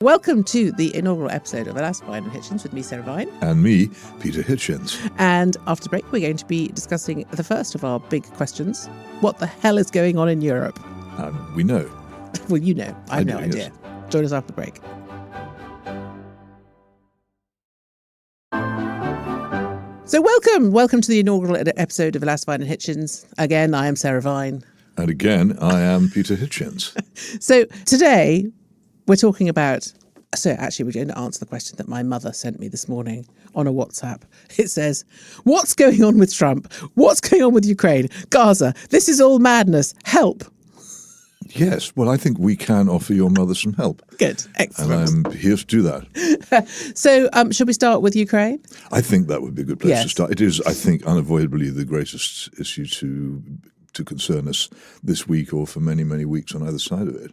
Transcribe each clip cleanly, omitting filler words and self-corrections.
Welcome to the inaugural episode of Alas, Vine and Hitchens with me, Sarah Vine. And me, Peter Hitchens. And after the break, we're going to be discussing the first of our big questions. What the hell is going on in Europe? We know. Well, you know. I have no idea. Yes. Join us after the break. So welcome to the inaugural episode of Alas, Vine and Hitchens. Again, I am Sarah Vine. And again, I am Peter Hitchens. So today, we're talking about... So actually, we're going to answer the question that my mother sent me this morning on a WhatsApp. It says, what's going on with Trump? What's going on with Ukraine? Gaza? This is all madness. Help. Yes, well, I think we can offer your mother some help. Good. Excellent. And I'm here to do that. So should we start with Ukraine? I think that would be a good place Yes. to start. It is, I think, unavoidably the greatest issue to concern us this week or for many, many weeks on either side of it.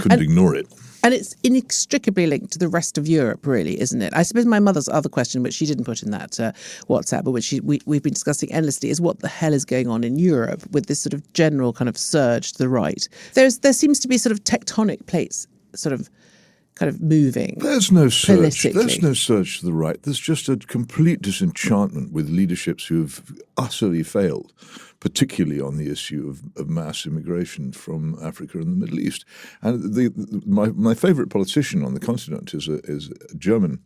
Couldn't ignore it. And it's inextricably linked to the rest of Europe, really, isn't it? I suppose my mother's other question, which she didn't put in that WhatsApp, but which we've been discussing endlessly, is what the hell is going on in Europe with this sort of general kind of surge to the right? There seems to be sort of tectonic plates sort of kind of moving. There's no surge. Politically. There's no surge to the right. There's just a complete disenchantment with leaderships who have utterly failed, particularly on the issue of mass immigration from Africa and the Middle East. And my favourite politician on the continent is a German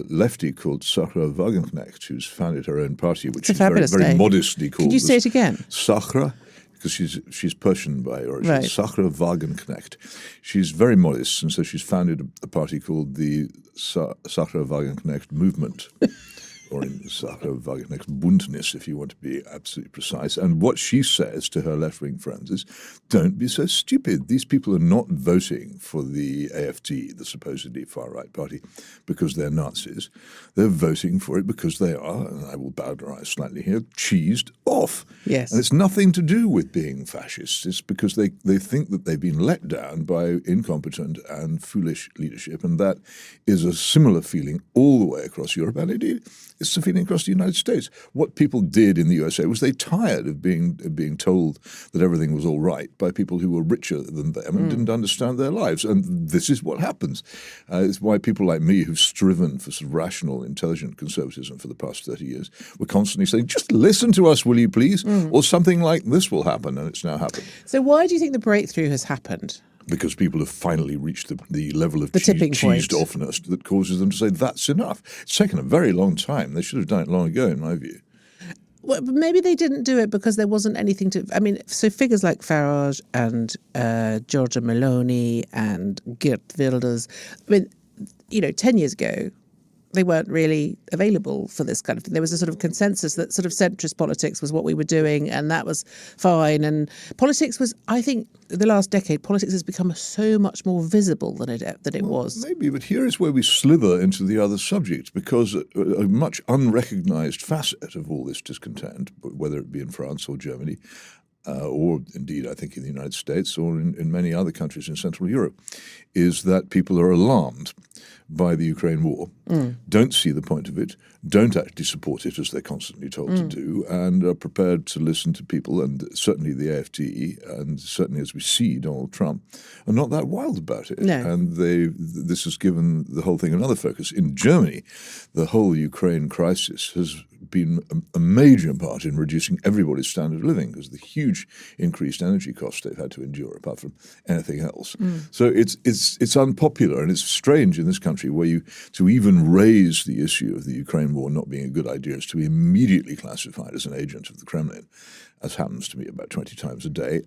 lefty called Sachra Wagenknecht, who's founded her own party, which is very modestly called. Could you say it again? Sachra. Because she's Persian by origin, right. Sachra Wagenknecht. She's very modest, and so she's founded a party called the Sachra Wagenknecht Movement, or in Sachra Wagenknecht Bündnis, if you want to be absolutely precise. And what she says to her left-wing friends is, don't be so stupid. These people are not voting for the AfD, the supposedly far-right party, because they're Nazis. They're voting for it because they are, and I will bowderize slightly here, cheesed off. Yes. And it's nothing to do with being fascists. It's because they think that they've been let down by incompetent and foolish leadership, and that is a similar feeling all the way across Europe, and indeed it's the feeling across the United States. What people did in the USA was they tired of being told that everything was all right by people who were richer than them and didn't understand their lives. And this is what happens. It's why people like me who've striven for sort of rational, intelligent conservatism for the past 30 years were constantly saying, just listen to us, will you please? Or something like this will happen, and it's now happened. So why do you think the breakthrough has happened? Because people have finally reached the level of tipping point. cheesed offness that causes them to say, that's enough. It's taken a very long time. They should have done it long ago, in my view. Well, but maybe they didn't do it because there wasn't anything to... I mean, so figures like Farage and Giorgia Meloni and Geert Wilders, I mean, 10 years ago, they weren't really available for this kind of thing. There was a sort of consensus that sort of centrist politics was what we were doing, and that was fine. And politics was, I think, the last decade, politics has become so much more visible than it was. Maybe, but here is where we slither into the other subject, because a much unrecognised facet of all this discontent, whether it be in France or Germany, or indeed I think in the United States or in many other countries in Central Europe, is that people are alarmed by the Ukraine war, don't see the point of it, don't actually support it as they're constantly told to do, and are prepared to listen to people, and certainly the AfD, and certainly as we see Donald Trump, are not that wild about it. No. And this has given the whole thing another focus. In Germany, the whole Ukraine crisis has been a major part in reducing everybody's standard of living because of the huge increased energy costs they've had to endure, apart from anything else. So it's unpopular, and it's strange in this country where to even raise the issue of the Ukraine war not being a good idea is to be immediately classified as an agent of the Kremlin, as happens to me about 20 times a day.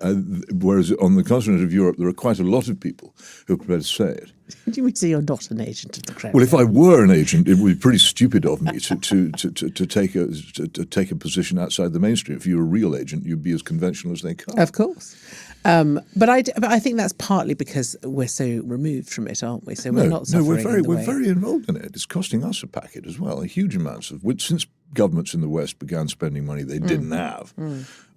Whereas on the continent of Europe, there are quite a lot of people who are prepared to say it. Do you mean say you're not an agent of the Kremlin? Well, if I were an agent, it would be pretty stupid of me to take a position outside the mainstream. If you're a real agent, you'd be as conventional as they come. Of course. But I think that's partly because we're so removed from it, aren't we? So we're not suffering we're very involved in it. It's costing us a packet as well, huge amounts of, since governments in the West began spending money they didn't have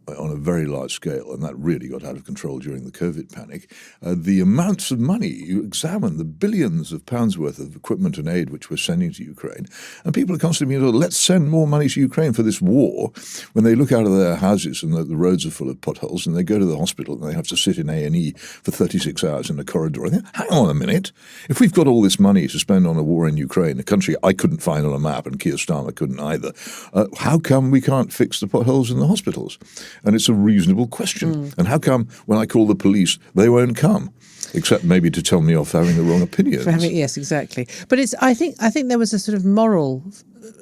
on a very large scale, and that really got out of control during the COVID panic. The amounts of money, you examine the billions of pounds worth of equipment and aid which we're sending to Ukraine, and people are constantly being told, let's send more money to Ukraine for this war, when they look out of their houses and the roads are full of potholes, and they go to the hospital and they have to sit in A&E for 36 hours in a corridor. I think, hang on a minute. If we've got all this money to spend on a war in Ukraine, a country I couldn't find on a map and Keir Starmer couldn't either, how come we can't fix the potholes in the hospitals? And it's a reasonable question. And how come when I call the police, they won't come? Except maybe to tell me off for having the wrong opinions. Yes, exactly. But I think there was a sort of moral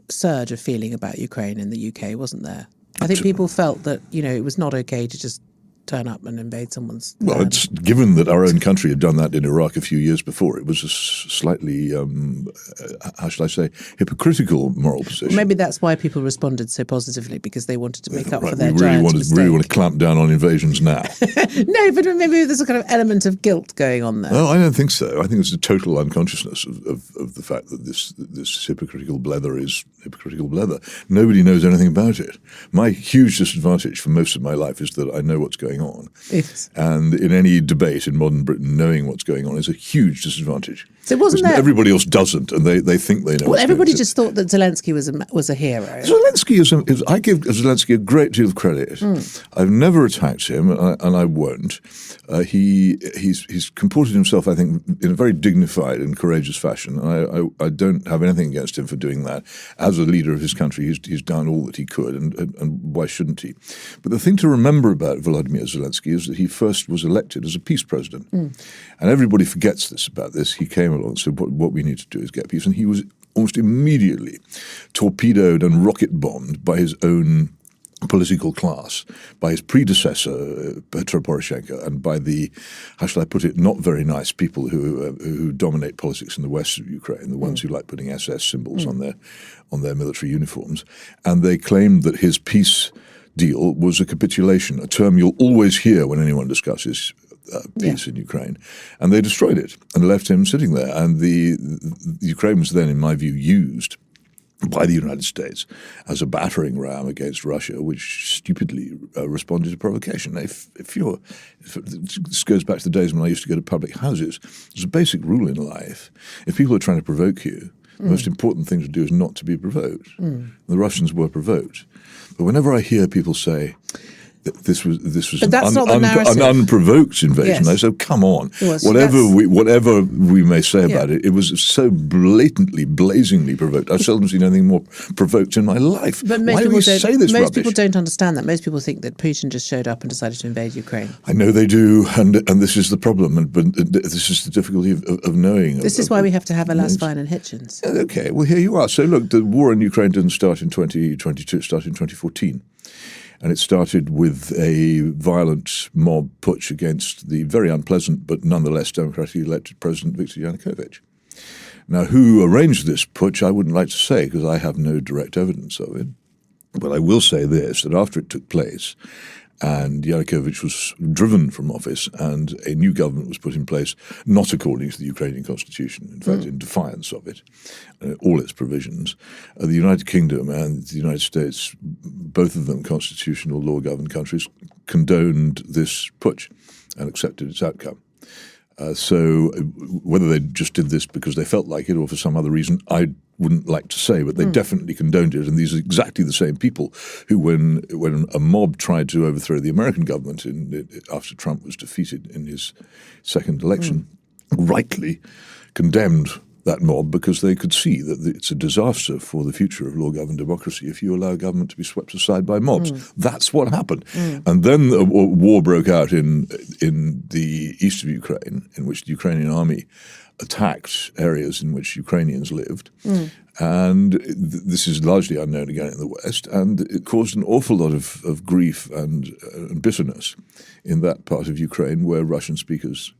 surge of feeling about Ukraine in the UK, wasn't there? I think people felt that, it was not okay to just turn up and invade someone's land. Well, it's given that our own country had done that in Iraq a few years before, it was a slightly, how shall I say, hypocritical moral position. Well, maybe that's why people responded so positively, because they wanted to make up for their we giant mistake. really want to clamp down on invasions now. No, but maybe there's a kind of element of guilt going on there. No, I don't think so. I think it's a total unconsciousness of the fact that this hypocritical blether is hypocritical blether. Nobody knows anything about it. My huge disadvantage for most of my life is that I know what's going on. Yes. And in any debate in modern Britain, knowing what's going on is a huge disadvantage. So wasn't there... Everybody else doesn't, and they think they know. Well, everybody just thought that Zelensky was a hero. Zelensky I give Zelensky a great deal of credit. I've never attacked him, and I won't. He's comported himself, I think, in a very dignified and courageous fashion. And I don't have anything against him for doing that. As a leader of his country, he's done all that he could, and why shouldn't he? But the thing to remember about Volodymyr Zelensky is that he first was elected as a peace president. And everybody forgets about this. He came along and said, what we need to do is get peace. And he was almost immediately torpedoed and rocket bombed by his own political class, by his predecessor, Petro Poroshenko, and by the, how shall I put it, not very nice people who dominate politics in the west of Ukraine, the ones who like putting SS symbols on their military uniforms. And they claimed that his peace deal was a capitulation, a term you'll always hear when anyone discusses peace in Ukraine. And they destroyed it and left him sitting there. And the Ukraine was then, in my view, used by the United States as a battering ram against Russia, which stupidly responded to provocation. If this goes back to the days when I used to go to public houses, there's a basic rule in life. If people are trying to provoke you, the most important thing to do is not to be provoked. The Russians were provoked. But whenever I hear people say that this was an unprovoked invasion, I say, come on, whatever we may say about it, it was so blatantly, blazingly provoked. I've seldom seen anything more provoked in my life. But Why do we say this rubbish? Most people don't understand that. Most people think that Putin just showed up and decided to invade Ukraine. I know they do, and this is the problem, but this is the difficulty of knowing. This is why we have to have a last fine in Hitchens. Okay, well, here you are. So look, the war in Ukraine didn't start in 2022, it started in 2014. And it started with a violent mob putsch against the very unpleasant but nonetheless democratically elected President Viktor Yanukovych. Now, who arranged this putsch, I wouldn't like to say because I have no direct evidence of it. But I will say this, that after it took place and Yanukovych was driven from office and a new government was put in place, not according to the Ukrainian constitution, in fact, in defiance of it, all its provisions. The United Kingdom and the United States, both of them constitutional law-governed countries, condoned this putsch and accepted its outcome. So whether they just did this because they felt like it or for some other reason, I wouldn't like to say, but they definitely condoned it. And these are exactly the same people who, when a mob tried to overthrow the American government after Trump was defeated in his second election, rightly condemned that mob because they could see that it's a disaster for the future of law-governed democracy if you allow government to be swept aside by mobs. That's what happened. And then a war broke out in the east of Ukraine, in which the Ukrainian army attacked areas in which Ukrainians lived. And this is largely unknown again in the West, and it caused an awful lot of grief and bitterness in that part of Ukraine where Russian speakers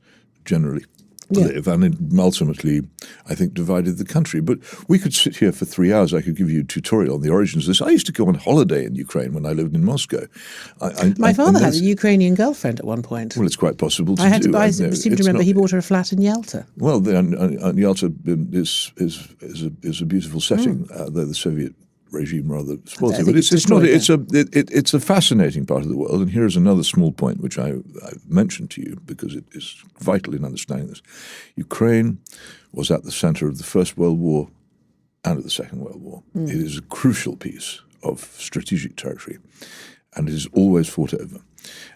generally live, and it ultimately, I think, divided the country. But we could sit here for 3 hours. I could give you a tutorial on the origins of this. I used to go on holiday in Ukraine when I lived in Moscow. My father had a Ukrainian girlfriend at one point. Well, it's quite possible to do. I seem to remember he bought her a flat in Yalta. Well, Yalta is a beautiful setting, though the Soviet regime rather spoils I it. think But it's destroyed not. It's a fascinating part of the world. And here's another small point which I mentioned to you because it is vital in understanding this. Ukraine was at the center of the First World War and of the Second World War. It is a crucial piece of strategic territory, and it is always fought over.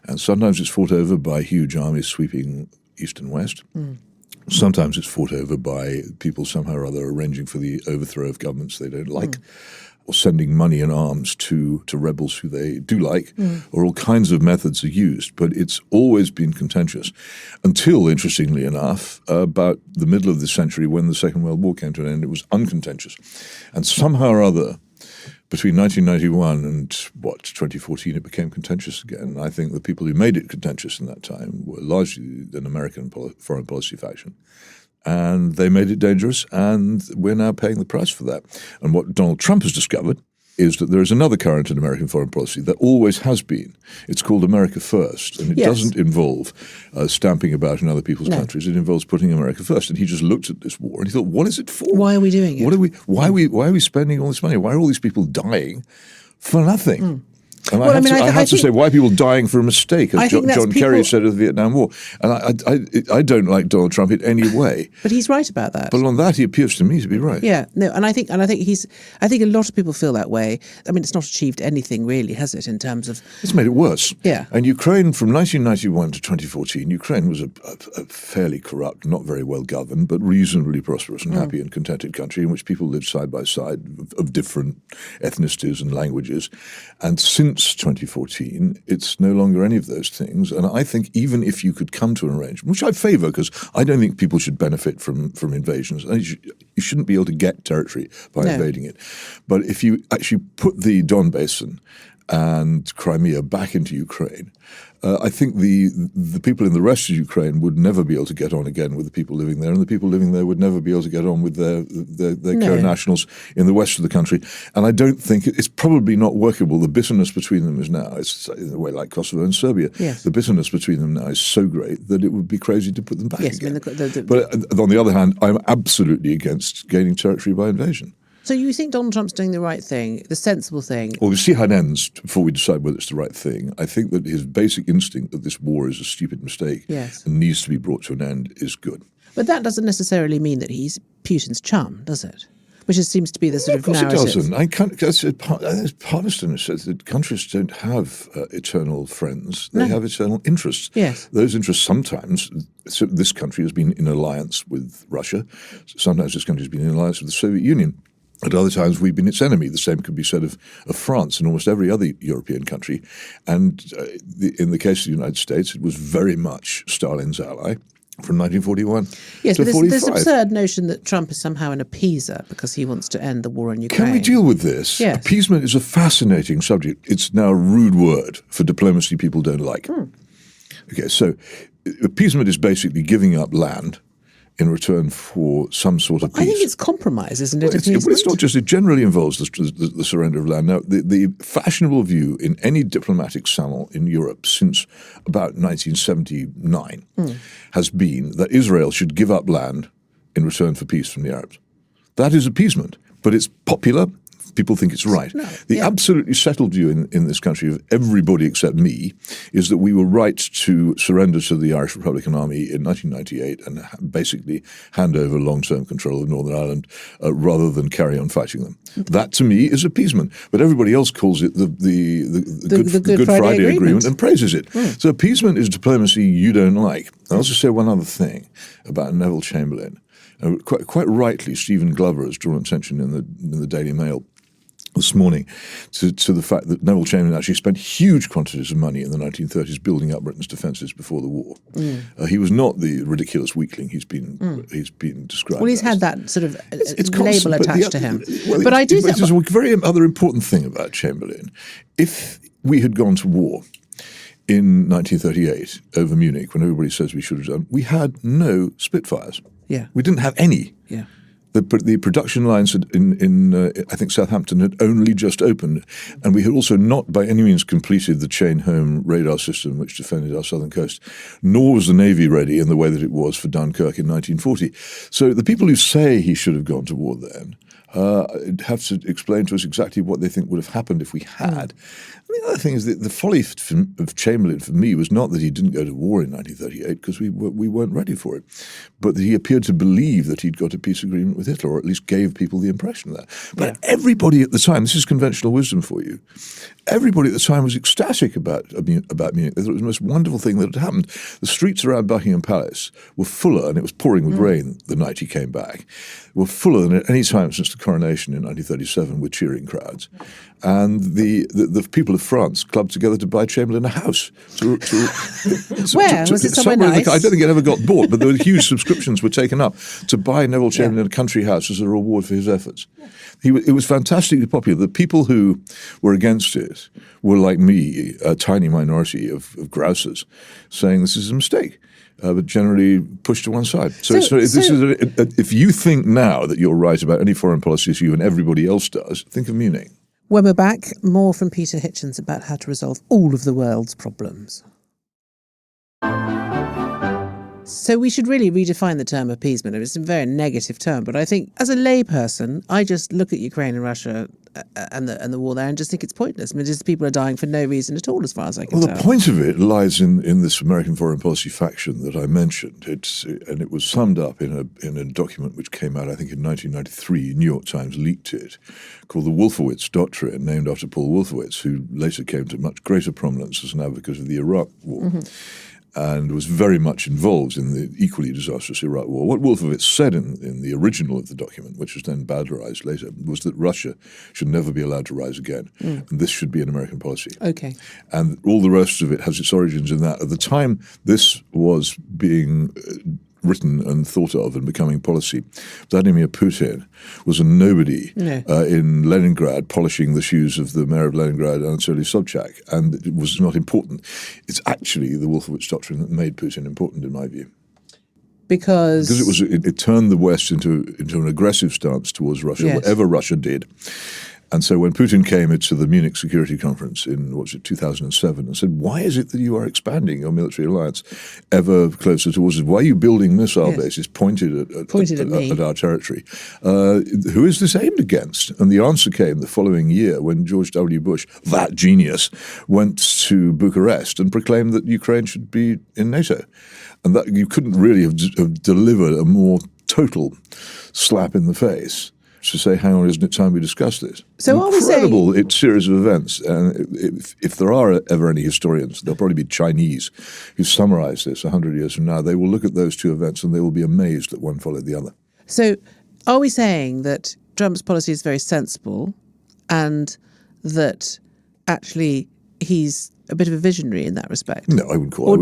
And sometimes it's fought over by huge armies sweeping east and west. Sometimes it's fought over by people somehow or other arranging for the overthrow of governments they don't like, or sending money and arms to rebels who they do like, or all kinds of methods are used. But it's always been contentious until, interestingly enough, about the middle of the century when the Second World War came to an end, it was uncontentious. And somehow or other, between 1991 and 2014, it became contentious again. I think the people who made it contentious in that time were largely an American foreign policy faction. And they made it dangerous, and we're now paying the price for that. And what Donald Trump has discovered is that there is another current in American foreign policy that always has been. It's called America First, and it doesn't involve stamping about in other people's countries. It involves putting America first. And he just looked at this war and he thought, what is it for? Why are we doing it? Why are we spending all this money? Why are all these people dying for nothing? And I have to say, why are people dying for a mistake, as John Kerry said of the Vietnam War? And I don't like Donald Trump in any way. But he's right about that. But on that, he appears to me to be right. Yeah, no, and I think a lot of people feel that way. I mean, it's not achieved anything really, has it, in terms of... It's made it worse. Yeah. And Ukraine, from 1991 to 2014, Ukraine was a fairly corrupt, not very well governed, but reasonably prosperous and happy and contented country in which people lived side by side of different ethnicities and languages. And since 2014, it's no longer any of those things. And I think even if you could come to an arrangement, which I favour because I don't think people should benefit from invasions. You shouldn't be able to get territory by invading it. But if you actually put the Don Basin and Crimea back into Ukraine, I think the people in the rest of Ukraine would never be able to get on again with the people living there, and the people living there would never be able to get on with their co-nationals in the west of the country. And I don't think it's probably not workable. The bitterness between them is now, it's in a way like Kosovo and Serbia. Yes. The bitterness between them now is so great that it would be crazy to put them back again. I mean, but on the other hand, I'm absolutely against gaining territory by invasion. So you think Donald Trump's doing the right thing, the sensible thing? Well, we'll see how it ends before we decide whether it's the right thing. I think that his basic instinct that this war is a stupid mistake and needs to be brought to an end is good. But that doesn't necessarily mean that he's Putin's chum, does it? Which seems to be the sort of narrative. Of course it doesn't. As Palestine says that countries don't have eternal friends. They have eternal interests. Yes. Those interests sometimes, so this country has been in alliance with Russia. Sometimes this country has been in alliance with the Soviet Union. At other times, we've been its enemy. The same could be said of France and almost every other European country. And in the case of the United States, it was very much Stalin's ally from 1941 yes, to but 45. this absurd notion that Trump is somehow an appeaser because he wants to end the war in Ukraine. Can we deal with this? Yes. Appeasement is a fascinating subject. It's now a rude word for diplomacy people don't like. Okay, so appeasement is basically giving up land in return for some sort of peace. I think it's compromise, isn't it? It's not just. It generally involves the surrender of land. Now, the fashionable view in any diplomatic salon in Europe since about 1979 has been that Israel should give up land in return for peace from the Arabs. That is appeasement, but it's popular. People think it's right. The absolutely settled view in this country of everybody except me is that we were right to surrender to the Irish Republican Army in 1998 and basically hand over long-term control of Northern Ireland rather than carry on fighting them. That to me is appeasement, but everybody else calls it the Good Friday Agreement and praises it. So appeasement is diplomacy you don't like. I'll also say one other thing about Neville Chamberlain. Quite rightly, Stephen Glover has drawn attention in the Daily Mail this morning to the fact that Neville Chamberlain actually spent huge quantities of money in the 1930s building up Britain's defences before the war. He was not the ridiculous weakling he's been described. Well, he's had that sort of label attached to him. But there's a very other important thing about Chamberlain. If we had gone to war in 1938 over Munich, when everybody says we should have done, we had no Spitfires. Yeah. We didn't have any. Yeah. The production lines in I think Southampton had only just opened, and we had also not by any means completed the chain home radar system which defended our southern coast, nor was the Navy ready in the way that it was for Dunkirk in 1940. So the people who say he should have gone to war then have to explain to us exactly what they think would have happened if we had. And the other thing is that the folly of Chamberlain for me was not that he didn't go to war in 1938 because we weren't ready for it, but that he appeared to believe that he'd got a peace agreement with Hitler, or at least gave people the impression of that. But everybody at the time, this is conventional wisdom for you, everybody at the time was ecstatic about Munich. They thought it was the most wonderful thing that had happened. The streets around Buckingham Palace were fuller, and it was pouring with rain the night he came back, were fuller than at any time since the coronation in 1937 with cheering crowds. And the people of France clubbed together to buy Chamberlain a house. Where? Was it somewhere nice? I don't think it ever got bought, but there were huge subscriptions were taken up to buy Neville Chamberlain a country house as a reward for his efforts. It was fantastically popular. The people who were against it were like me, a tiny minority of grousers, saying this is a mistake. But generally pushed to one side. So if you think now that you're right about any foreign policy as you and everybody else does, think of Munich. When we're back, more from Peter Hitchens about how to resolve all of the world's problems. So we should really redefine the term appeasement. It's a very negative term, but I think as a layperson, I just look at Ukraine and Russia and the war there and just think it's pointless. I mean, just people are dying for no reason at all, as far as I can tell. Well, the point of it lies in this American foreign policy faction that I mentioned. It was summed up in a document which came out, I think, in 1993. New York Times leaked it, called the Wolfowitz Doctrine, named after Paul Wolfowitz, who later came to much greater prominence as an advocate of the Iraq War. Mm-hmm. And was very much involved in the equally disastrous Iraq War. What Wolfowitz said in the original of the document, which was then bowdlerized later, was that Russia should never be allowed to rise again. And this should be an American policy. Okay. And all the rest of it has its origins in that. At the time this was being written and thought of and becoming policy, Vladimir Putin was a nobody in Leningrad, polishing the shoes of the mayor of Leningrad, Anatoly Sobchak, and it was not important. It's actually the Wolfowitz Doctrine that made Putin important, in my view. Because it turned the West into an aggressive stance towards Russia, whatever Russia did. And so when Putin came into the Munich Security Conference in, 2007 and said, why is it that you are expanding your military alliance ever closer towards us? Why are you building missile bases pointed at our territory? Who is this aimed against? And the answer came the following year when George W. Bush, that genius, went to Bucharest and proclaimed that Ukraine should be in NATO. And that you couldn't really have delivered a more total slap in the face to say, hang on, isn't it time we discuss this? So incredible series of events. And if there are ever any historians, there'll probably be Chinese who summarize this 100 years from now. They will look at those two events and they will be amazed that one followed the other. So are we saying that Trump's policy is very sensible and that actually he's a bit of a visionary in that respect? No, I wouldn't call it.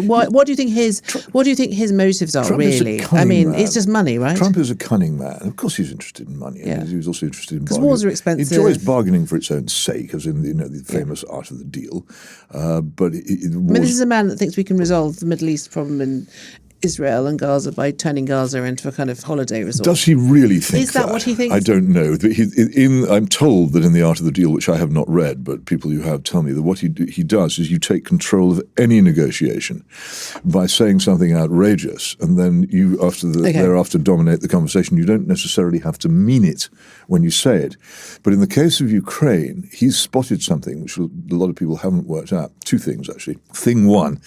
What do you think his motives are? Trump really? I mean, man. It's just money, right? Trump is a cunning man. Of course, he's interested in money. Yeah. He was also interested in bargaining. Because wars are expensive. He enjoys bargaining for its own sake, as in the famous art of the deal. But this is a man that thinks we can resolve the Middle East problem in Israel and Gaza by turning Gaza into a kind of holiday resort. Does he really think that? Is that what he thinks? I don't know. I'm told that in The Art of the Deal, which I have not read, but people who have tell me that what he does is you take control of any negotiation by saying something outrageous, and then you thereafter dominate the conversation. You don't necessarily have to mean it when you say it. But in the case of Ukraine, he's spotted something which a lot of people haven't worked out. Two things, actually. Thing one,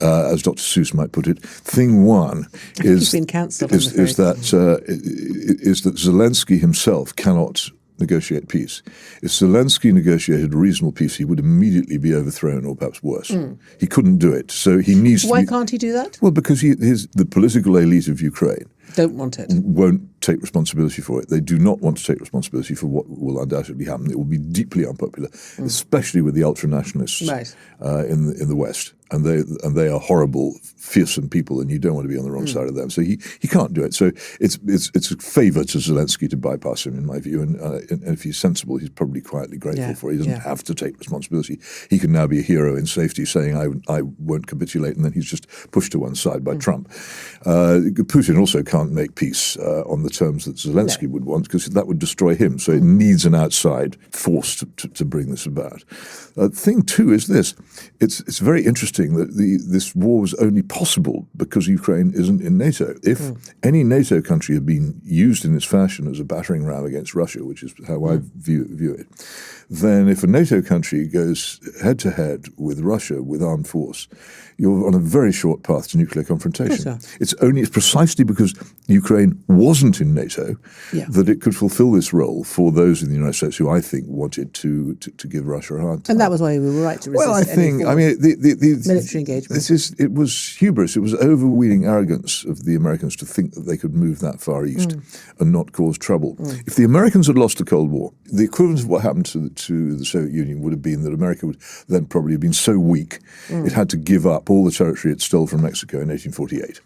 as Dr. Seuss might put it, thing one is that Zelensky himself cannot negotiate peace. If Zelensky negotiated reasonable peace, he would immediately be overthrown, or perhaps worse. He couldn't do it, so he needs. Why can't he do that? Well, because the political elite of Ukraine won't take responsibility for it. They do not want to take responsibility for what will undoubtedly happen. It will be deeply unpopular, especially with the ultra-nationalists in the West. And they are horrible, fearsome people, and you don't want to be on the wrong side of them. So he can't do it. So it's a favour to Zelensky to bypass him, in my view. And if he's sensible, he's probably quietly grateful for it. He doesn't have to take responsibility. He can now be a hero in safety, saying I won't capitulate, and then he's just pushed to one side by Trump. Putin also can't make peace on the terms that Zelensky would want, because that would destroy him. So it needs an outside force to bring this about. Thing two is this: it's very interesting that this war was only possible because Ukraine isn't in NATO. If any NATO country had been used in this fashion as a battering ram against Russia, which is how I view it, then if a NATO country goes head-to-head with Russia with armed force, you're on a very short path to nuclear confrontation. It's precisely because Ukraine wasn't in NATO that it could fulfill this role for those in the United States who I think wanted to give Russia a hard time. And that was why we were right to resist. Well, the military engagement. It was hubris. It was overweening arrogance of the Americans to think that they could move that far east and not cause trouble. If the Americans had lost the Cold War, the equivalent of what happened to the Soviet Union would have been that America would then probably have been so weak it had to give up all the territory it stole from Mexico in 1848.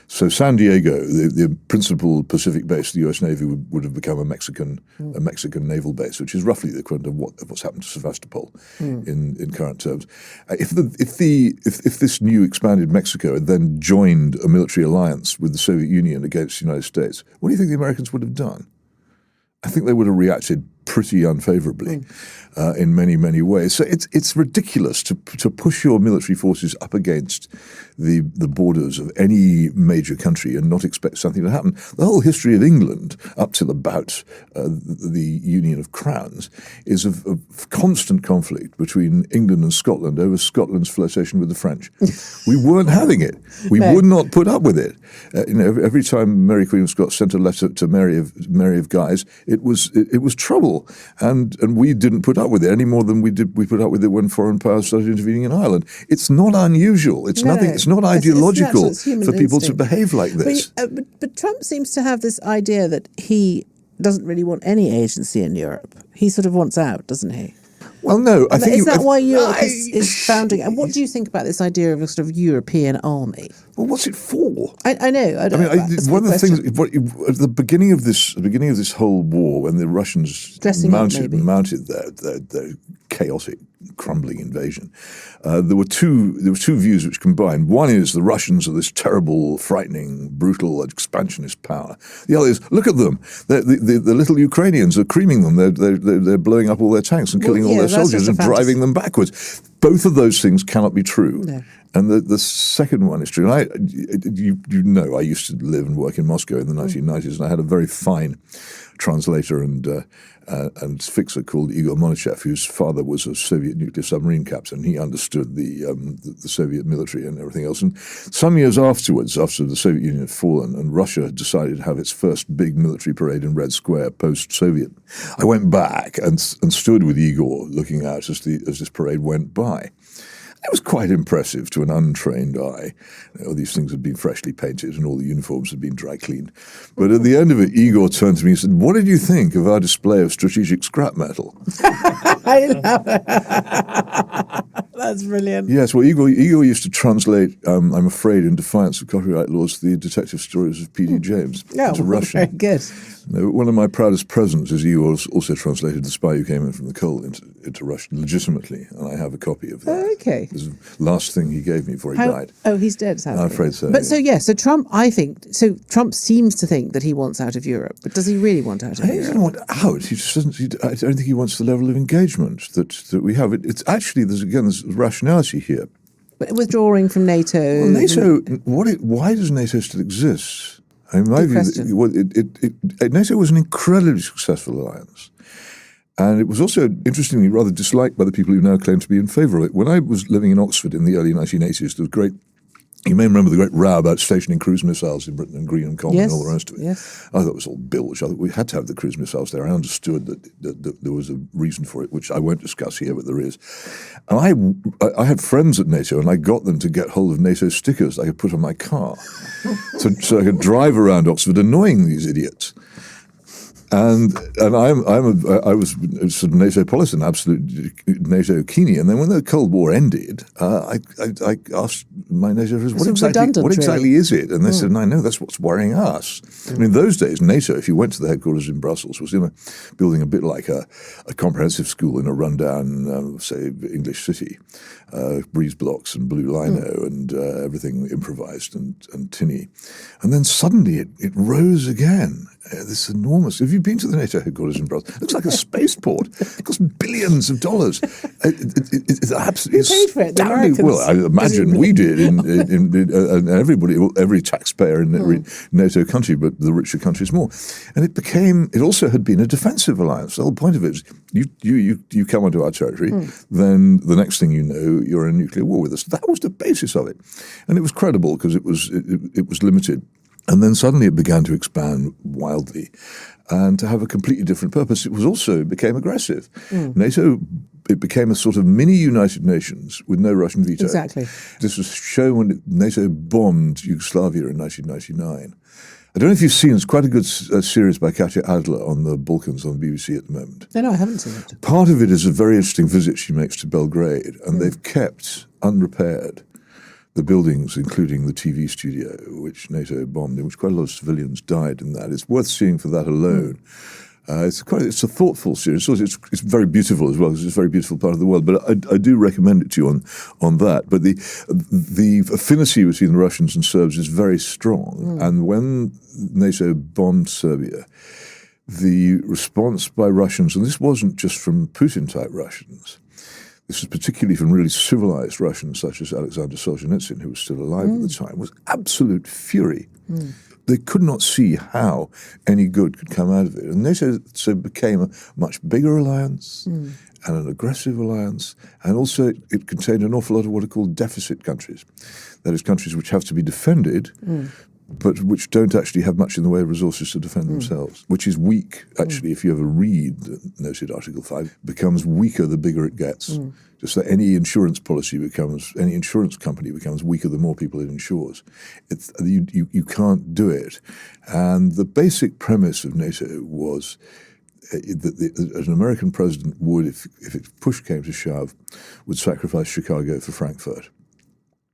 So San Diego, the principal Pacific base of the U.S. Navy, would have become a Mexican naval base, which is roughly the equivalent of what's happened to Sevastopol in current terms. If this new expanded Mexico had then joined a military alliance with the Soviet Union against the United States, what do you think the Americans would have done? I think they would have reacted pretty unfavorably in many, many ways. So it's ridiculous to push your military forces up against the borders of any major country and not expect something to happen. The whole history of England up till about the Union of Crowns is of constant conflict between England and Scotland over Scotland's flirtation with the French. We weren't having it. We would not put up with it. Every time Mary Queen of Scots sent a letter to Mary of Guise, it was trouble. And we didn't put up with it any more than we put up with it when foreign powers started intervening in Ireland. It's not unusual. It's nothing. It's not ideological it's for people to behave like this. But Trump seems to have this idea that he doesn't really want any agency in Europe. He sort of wants out, doesn't he? Well, no. I think is that why Europe is founding? And what do you think about this idea of a sort of European army? Well, what's it for? I know. One of the things at the beginning of this whole war, when the Russians mounted their chaotic, crumbling invasion, there were two views which combined. One is the Russians are this terrible, frightening, brutal, expansionist power. The other is, look at them. The little Ukrainians are creaming them. They're blowing up all their tanks and killing all their soldiers and driving them backwards. Both of those things cannot be true. No. And the second one is true. And I used to live and work in Moscow in the 1990s, and I had a very fine translator and fixer called Igor Monichev, whose father was a Soviet nuclear submarine captain. He understood the Soviet military and everything else. And some years afterwards, after the Soviet Union had fallen and Russia had decided to have its first big military parade in Red Square post-Soviet, I went back and stood with Igor looking out as this parade went by. It was quite impressive to an untrained eye. These things had been freshly painted and all the uniforms had been dry cleaned. But at the end of it, Igor turned to me and said, "What did you think of our display of strategic scrap metal?" I love it. That's brilliant. Yes, well, Igor used to translate, I'm afraid, in defiance of copyright laws, the detective stories of P.D. James into Russian. Very good. One of my proudest presents is Igor also translated The Spy Who Came In From the Coal into Russian legitimately, and I have a copy of that. Oh, okay. It was the last thing he gave me before he died. Oh, he's dead, sadly. I'm afraid so. But so Trump seems to think that he wants out of Europe, but does he really want out of Europe? He doesn't want out. He just doesn't. I don't think he wants the level of engagement that we have. It's actually there's rationality here. But withdrawing from NATO. Well, NATO. Why does NATO still exist? In my view, NATO was an incredibly successful alliance. And it was also, interestingly, rather disliked by the people who now claim to be in favour of it. When I was living in Oxford in the early 1980s, there was great, you may remember the great row about stationing cruise missiles in Britain and Green and Common and all the rest of it. Yes. I thought it was all bilge. I thought we had to have the cruise missiles there. I understood that there was a reason for it, which I won't discuss here, but there is. And I had friends at NATO, and I got them to get hold of NATO stickers I could put on my car so I could drive around Oxford annoying these idiots. And I was sort of NATO policy, an absolute NATO keenie. And then when the Cold War ended, I asked my NATO friends, what exactly is it? And they said, no, that's what's worrying us. I mean, in those days, NATO, if you went to the headquarters in Brussels, was in a building a bit like a comprehensive school in a rundown, say, English city. Breeze blocks and blue lino and everything improvised and tinny. And then suddenly it rose again. This enormous. Have you been to the NATO headquarters in Brussels? It looks like a spaceport. It costs billions of dollars. It's absolutely. Who paid for it? The Americans? Well, I imagine we did, and everybody, every taxpayer in every NATO country, but the richer countries more. And it also had been a defensive alliance. The whole point of it is you come onto our territory, then the next thing you know, you're in a nuclear war with us. That was the basis of it, and it was credible because it was limited. And then suddenly it began to expand wildly and to have a completely different purpose. It became aggressive. NATO, it became a sort of mini United Nations with no Russian veto. Exactly. This was shown when NATO bombed Yugoslavia in 1999. I don't know if you've seen, it's quite a good series by Katja Adler on the Balkans on the BBC at the moment. No, I haven't seen it. Part of it is a very interesting visit she makes to Belgrade, and they've kept unrepaired the buildings, including the TV studio, which NATO bombed, in which quite a lot of civilians died in that. It's worth seeing for that alone. It's a thoughtful series. It's very beautiful as well, because it's a very beautiful part of the world. But I do recommend it to you on that. But the affinity between the Russians and Serbs is very strong. And when NATO bombed Serbia, the response by Russians, and this wasn't just from Putin-type Russians, this was particularly from really civilized Russians such as Alexander Solzhenitsyn, who was still alive at the time, was absolute fury. They could not see how any good could come out of it. And NATO became a much bigger alliance and an aggressive alliance. And also it contained an awful lot of what are called deficit countries. That is, countries which have to be defended, but which don't actually have much in the way of resources to defend themselves, which is weak, actually, if you ever read the noted Article 5, becomes weaker the bigger it gets. Just that any insurance company becomes weaker the more people it insures. You can't do it. And the basic premise of NATO was that an American president would, if push came to shove, would sacrifice Chicago for Frankfurt.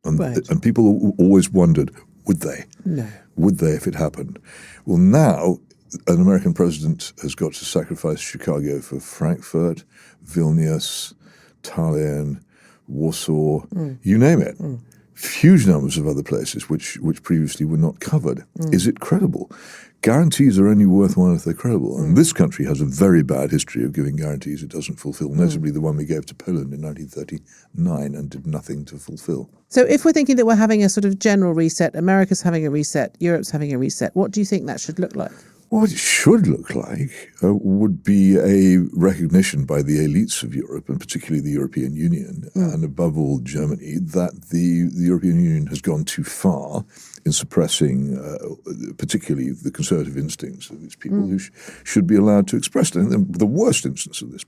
And people always wondered, would they? No. Would they if it happened? Well, now an American president has got to sacrifice Chicago for Frankfurt, Vilnius, Tallinn, Warsaw, you name it. Huge numbers of other places which previously were not covered. Is it credible? Guarantees are only worthwhile if they're credible. And this country has a very bad history of giving guarantees it doesn't fulfill, notably the one we gave to Poland in 1939 and did nothing to fulfill. So if we're thinking that we're having a sort of general reset, America's having a reset, Europe's having a reset, what do you think that should look like? What it should look like would be a recognition by the elites of Europe, and particularly the European Union, and above all Germany, that the European Union has gone too far in suppressing particularly the conservative instincts of these people who should be allowed to express them. And the worst instance of this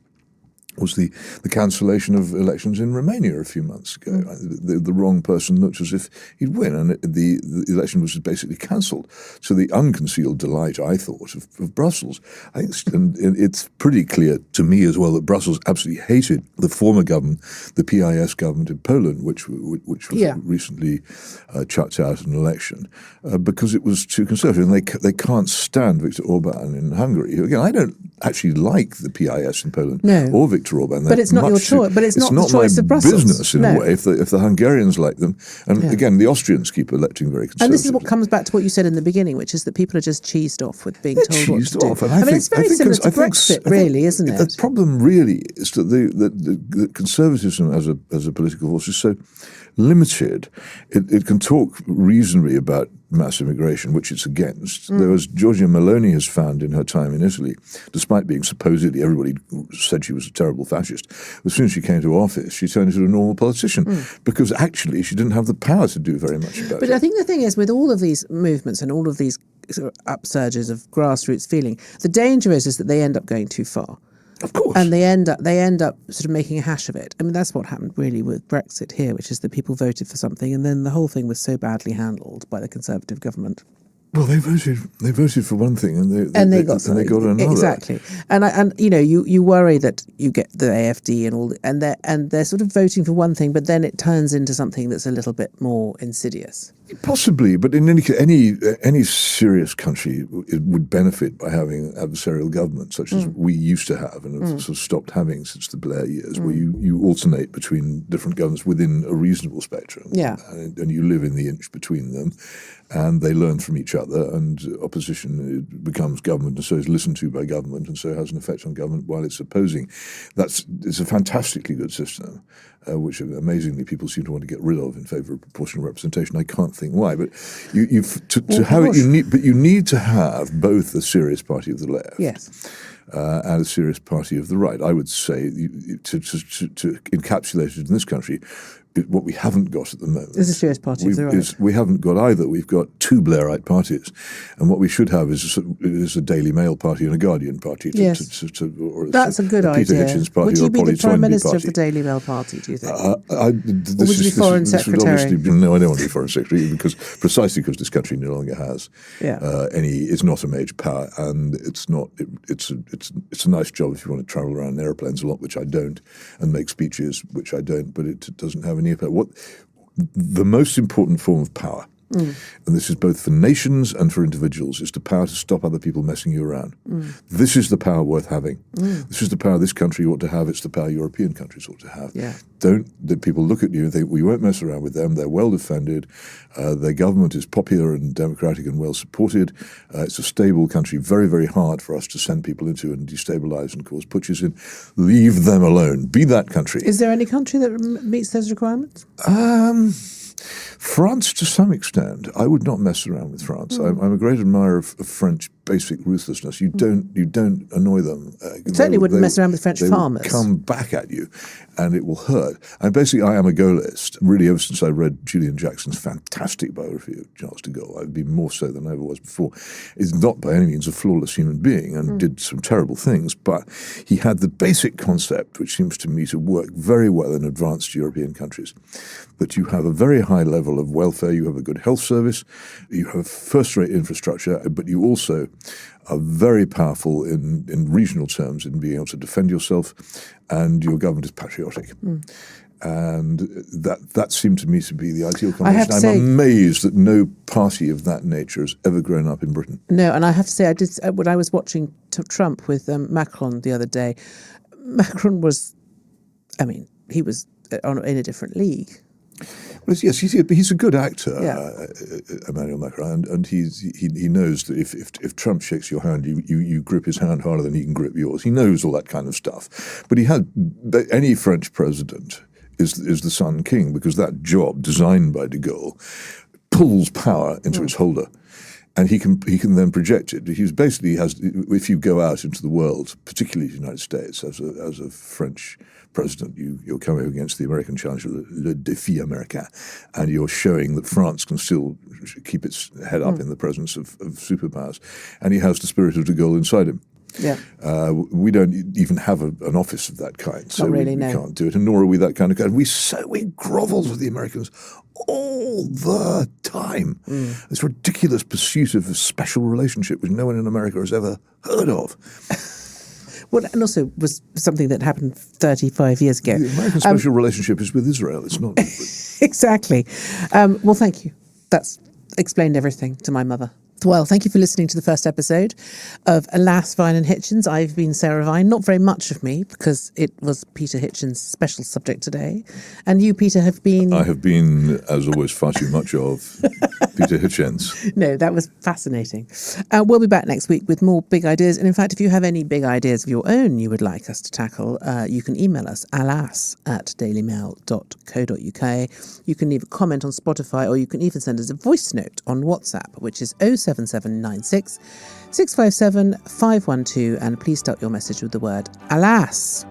was the cancellation of elections in Romania a few months ago. The wrong person looked as if he'd win, and the election was basically cancelled. So the unconcealed delight, I thought, of Brussels. I think it's pretty clear to me as well that Brussels absolutely hated the former government, the PIS government in Poland, which was recently chucked out an election because it was too conservative. And they can't stand Viktor Orban in Hungary. Again, I don't actually like the PIS in Poland or Viktor Orban. But it's not your choice. But it's not the choice of Brussels. It's not my business in a way. If the Hungarians like them, and again, the Austrians keep electing very conservative. And this is what comes back to what you said in the beginning, which is that people are just cheesed off with being told what to do. I mean, it's very similar to Brexit, really, isn't it? The problem really is that the conservatism as a political force is so limited. It can talk reasonably about mass immigration, which it's against. Though, as Giorgia Meloni has found in her time in Italy, despite being supposedly, everybody said she was a terrible fascist, as soon as she came to office, she turned into a normal politician because actually she didn't have the power to do very much about it. But I think the thing is, with all of these movements and all of these sort of upsurges of grassroots feeling, the danger is that they end up going too far. Of course. And they end up sort of making a hash of it. I mean, that's what happened really with Brexit here, which is that people voted for something and then the whole thing was so badly handled by the Conservative government Well, they voted for one thing, and they got another. Exactly, and you worry that you get the AFD and all, and they're sort of voting for one thing, but then it turns into something that's a little bit more insidious. Possibly, but in any case, any serious country would benefit by having adversarial government, such as we used to have, and have sort of stopped having since the Blair years, where you alternate between different governments within a reasonable spectrum, and you live in the inch between them, and they learn from each other, and opposition becomes government, and so is listened to by government, and so has an effect on government while it's opposing. It's a fantastically good system, which amazingly people seem to want to get rid of in favour of proportional representation. I can't think why, but to have it, you need to have both a serious party of the left, and a serious party of the right. I would say to encapsulate it in this country, what we haven't got at the moment is a serious party of the right. We haven't got either. We've got two Blairite parties, and what we should have is a Daily Mail party and a Guardian party. That's a good idea. Peter Hitchens party. Would you be the Prime Minister party of the Daily Mail party, do you think? Or would you be Foreign Secretary? No, I don't want to be Foreign Secretary precisely because this country no longer has it's not a major power, and it's a nice job if you want to travel around in airplanes a lot, which I don't, and make speeches, which I don't, but it doesn't have any impact. What the most important form of power, and this is both for nations and for individuals, is the power to stop other people messing you around. This is the power worth having. This is the power this country ought to have. It's the power European countries ought to have. Don't let people look at you and think, we won't mess around with them. They're well defended. Their government is popular and democratic and well supported. It's a stable country, very, very hard for us to send people into and destabilize and cause putches in. Leave them alone. Be that country. Is there any country that meets those requirements? France, to some extent. I would not mess around with France. I'm a great admirer of French basic ruthlessness. You don't annoy them. You certainly wouldn't mess around with French farmers. They will come back at you, and it will hurt. And basically, I am a Gaullist. Really, ever since I read Julian Jackson's fantastic biography of Charles de Gaulle, I've been more so than I ever was before. He's not by any means a flawless human being and did some terrible things, but he had the basic concept, which seems to me to work very well in advanced European countries, that you have a very high level of welfare, you have a good health service, you have first-rate infrastructure, but you also are very powerful in regional terms in being able to defend yourself, and your government is patriotic. And that seemed to me to be the ideal combination. I'm amazed that no party of that nature has ever grown up in Britain. No, and I have to say, when I was watching Trump with Macron the other day, Macron was, he was in a different league. Well, yes, he's a good actor, Emmanuel Macron, and he knows that if Trump shakes your hand, you grip his hand harder than he can grip yours. He knows all that kind of stuff. But any French president is the Sun King, because that job, designed by de Gaulle, pulls power into its holder. And he can then project it. He basically has, if you go out into the world, particularly the United States, as a French president, you're coming against the American challenge, le défi américain, and you're showing that France can still keep its head up in the presence of superpowers. And he has the spirit of de Gaulle inside him. We don't even have an office of that kind, so we can't do it, and nor are we that kind of guy. We grovel with the Americans all the time. This ridiculous pursuit of a special relationship which no one in America has ever heard of. Well, and also was something that happened 35 years ago. The American special relationship is with Israel. It's not. Exactly. Well, thank you. That's explained everything to my mother. Well, thank you for listening to the first episode of Alas, Vine and Hitchens. I've been Sarah Vine. Not very much of me, because it was Peter Hitchens' special subject today. And you, Peter, have been... I have been, as always, far too much of Peter Hitchens. No, that was fascinating. We'll be back next week with more big ideas. And in fact, if you have any big ideas of your own you would like us to tackle, you can email us, alas@dailymail.co.uk. You can leave a comment on Spotify, or you can even send us a voice note on WhatsApp, which is 07796 657 512, and please start your message with the word alas.